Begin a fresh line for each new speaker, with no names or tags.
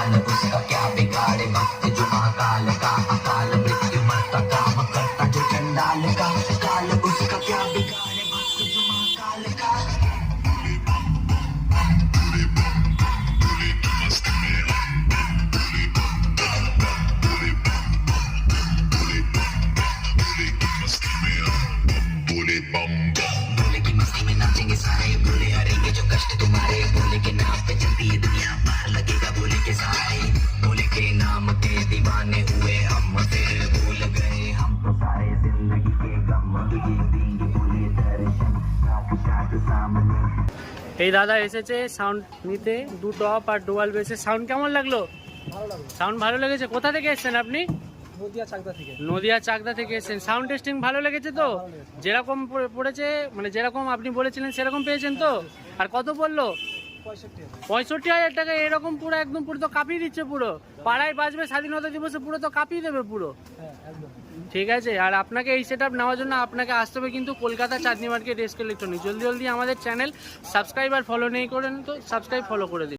काल उसका क्या बिगाड़े भक्त जो महाकाल का अकाल मृत्यु मरता काम करता जो चंडाल का काल उसका क्या बिगाड़े भक्त जो महाकाल का भोले की मस्ती में नाचेंगे सारे भोले हरेंगे जो कष्ट तुम्हारे भोले के नाम पे चलती है दुनिया पार लगेगा भोले के साए भोले के नाम के दीवाने हुए हम फिर भूल गए हम तो सारे जिंदगी के गम तुझे देंगे भोले दर्शन साथ सामने।
এই দাদা এসেছে সাউন্ড নিতে, দু টপ আর ডুয়াল বেসে। সাউন্ড কেমন লাগলো?
ভালো লাগলো।
সাউন্ড ভালো লেগেছে। কোথা থেকে এসেছেন আপনি?
নদিয়া চাকদা থেকে।
নদিয়া চাকদা থেকে এসেছেন। সাউন্ড টেস্টিং ভালো লেগেছে তো? যেরকম পড়েছে মানে যেরকম আপনি বলেছিলেন সেরকম পেয়েছেন তো? আর কত বললো? 65,000 টাকা। এরকম পুরো একদম পুরো তো কাঁপিয়ে দিচ্ছে, পুরো পাড়ায় বাজবে স্বাধীনতা দিবসে, পুরো তো কাঁপিয়ে দেবে পুরো। ঠিক আছে। আর আপনাকে এই সেট আপ নেওয়ার জন্য আপনাকে আসতে হবে কিন্তু কলকাতা চাঁদনি মার্কেট এসকে ইলেকট্রনিক্স। জলদি জলদি আমাদের চ্যানেল সাবস্ক্রাইব আর ফলো নেই করেন তো সাবস্ক্রাইব ফলো করে দিন।